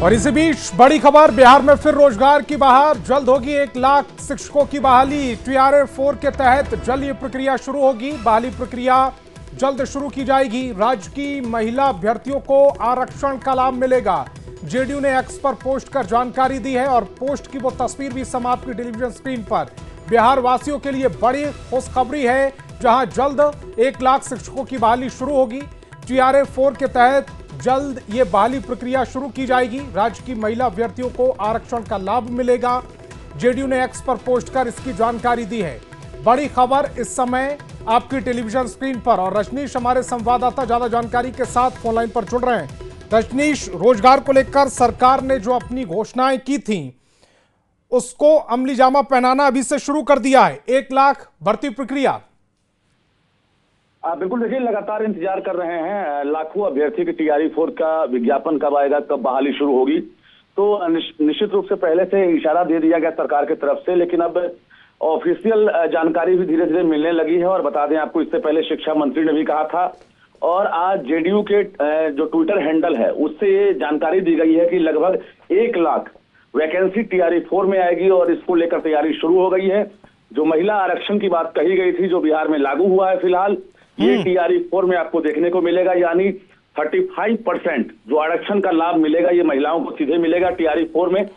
और इसी बीच बड़ी खबर, बिहार में फिर रोजगार की बहार। जल्द होगी 1 लाख शिक्षकों की बहाली। TRA-4 के तहत जल्द ये प्रक्रिया शुरू होगी। बहाली प्रक्रिया जल्द शुरू की जाएगी। राज्य की महिला अभ्यर्थियों को आरक्षण का लाभ मिलेगा। जेडीयू ने एक्स पर पोस्ट कर जानकारी दी है और पोस्ट की वो तस्वीर भी समाप्त की टेलीविजन स्क्रीन पर। बिहार वासियों के लिए बड़ी खुशखबरी है, जहां जल्द 1 लाख शिक्षकों की बहाली शुरू होगी। TRA-4 के तहत जल्द ये बहाली प्रक्रिया शुरू की जाएगी। राज्य की महिला अभ्यर्थियों को आरक्षण का लाभ मिलेगा। जेडीयू ने एक्स पर पोस्ट कर इसकी जानकारी दी है। बड़ी खबर इस समय आपकी टेलीविजन स्क्रीन पर, और रजनीश हमारे संवाददाता ज्यादा जानकारी के साथ फोन लाइन पर जुड़ रहे हैं। रजनीश, रोजगार को लेकर सरकार ने जो अपनी घोषणाएं की थी उसको अमली जामा पहनाना अभी से शुरू कर दिया है। 1 लाख भर्ती प्रक्रिया। बिल्कुल, देखिए लगातार इंतजार कर रहे हैं लाखों अभ्यर्थी की। TRA-4 का विज्ञापन कब आएगा, कब बहाली शुरू होगी, तो निश्चित रूप से पहले से इशारा दे दिया गया सरकार की तरफ से, लेकिन अब ऑफिशियल जानकारी भी धीरे धीरे मिलने लगी है। और बता दें आपको, इससे पहले शिक्षा मंत्री ने भी कहा था, और आज जेडीयू के जो ट्विटर हैंडल है उससे ये जानकारी दी गई है कि लगभग 1 लाख वैकेंसी TRA-4 में आएगी और इसको लेकर तैयारी शुरू हो गई है। जो महिला आरक्षण की बात कही गई थी, जो बिहार में लागू हुआ है फिलहाल, ये TRA-4 में आपको देखने को मिलेगा। यानी 35% जो आरक्षण का लाभ मिलेगा ये महिलाओं को सीधे मिलेगा TRA-4 में।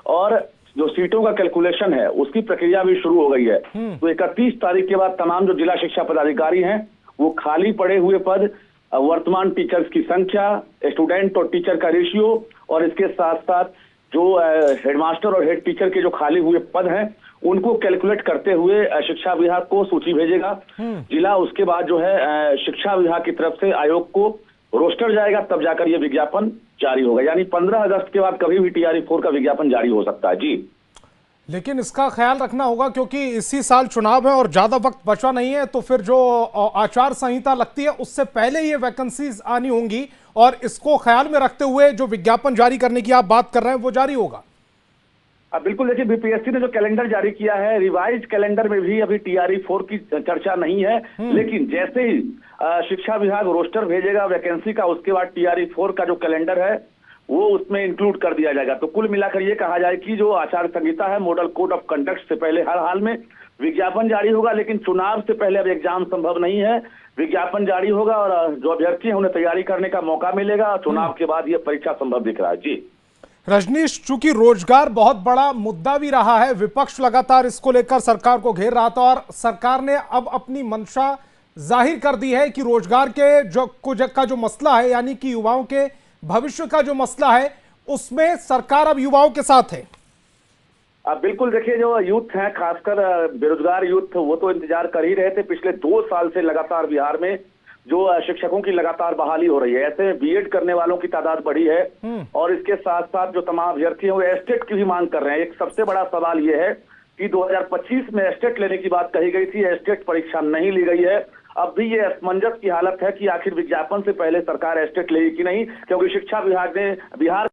और जो सीटों का कैलकुलेशन है उसकी प्रक्रिया भी शुरू हो गई है। तो 31 तारीख के बाद तमाम जो जिला शिक्षा पदाधिकारी हैं वो खाली पड़े हुए पद, वर्तमान टीचर्स की संख्या, स्टूडेंट और टीचर का रेशियो, और इसके साथ साथ जो हेडमास्टर और हेड टीचर के जो खाली हुए पद हैं उनको कैलकुलेट करते हुए शिक्षा विभाग को सूची भेजेगा जिला। उसके बाद जो है शिक्षा विभाग की तरफ से आयोग को रोस्टर जाएगा, तब जाकर ये विज्ञापन जारी होगा। यानी 15 अगस्त के बाद कभी भी TRA-4 का विज्ञापन जारी हो सकता है। जी, लेकिन इसका ख्याल रखना होगा क्योंकि इसी साल चुनाव है और ज्यादा वक्त बचा नहीं है, तो फिर जो आचार संहिता लगती है उससे पहले ये वैकेंसीज आनी होंगी, और इसको ख्याल में रखते हुए जो विज्ञापन जारी करने की आप बात कर रहे हैं वो जारी होगा। बिल्कुल, देखिए बीपीएससी ने जो कैलेंडर जारी किया है, रिवाइज कैलेंडर में भी अभी TRA-4 की चर्चा नहीं है, लेकिन जैसे ही शिक्षा विभाग रोस्टर भेजेगा वैकेंसी का, उसके बाद TRA-4 का जो कैलेंडर है वो उसमें इंक्लूड कर दिया जाएगा। तो कुल मिलाकर ये कहा जाए कि जो आचार संहिता है, मॉडल कोड ऑफ कंडक्ट से पहले हर हाल में विज्ञापन जारी होगा, लेकिन चुनाव से पहले अब एग्जाम संभव नहीं है। विज्ञापन जारी होगा और जो अभ्यर्थी है उन्हें तैयारी करने का मौका मिलेगा। चुनाव के बाद ये परीक्षा संभव दिख रहा है। जी रजनीश, चूंकि रोजगार बहुत बड़ा मुद्दा भी रहा है, विपक्ष लगातार इसको लेकर सरकार को घेर रहा था, और सरकार ने अब अपनी मंशा जाहिर कर दी है कि रोजगार के जो मसला है, यानी कि युवाओं के भविष्य का जो मसला है, उसमें सरकार अब युवाओं के साथ है। बिल्कुल, देखिए जो यूथ है, खासकर बेरोजगार यूथ, वो तो इंतजार कर ही रहे थे। पिछले 2 साल से लगातार बिहार में जो शिक्षकों की लगातार बहाली हो रही है, ऐसे बीएड करने वालों की तादाद बढ़ी है, और इसके साथ साथ जो तमाम अभ्यर्थी हैं वो एस्टेट की भी मांग कर रहे हैं। एक सबसे बड़ा सवाल ये है कि 2025 में एस्टेट लेने की बात कही गई थी, एस्टेट परीक्षा नहीं ली गई है। अब भी ये असमंजस की हालत है कि आखिर विज्ञापन से पहले सरकार एस्टेट लेगी कि नहीं, क्योंकि शिक्षा विभाग ने बिहार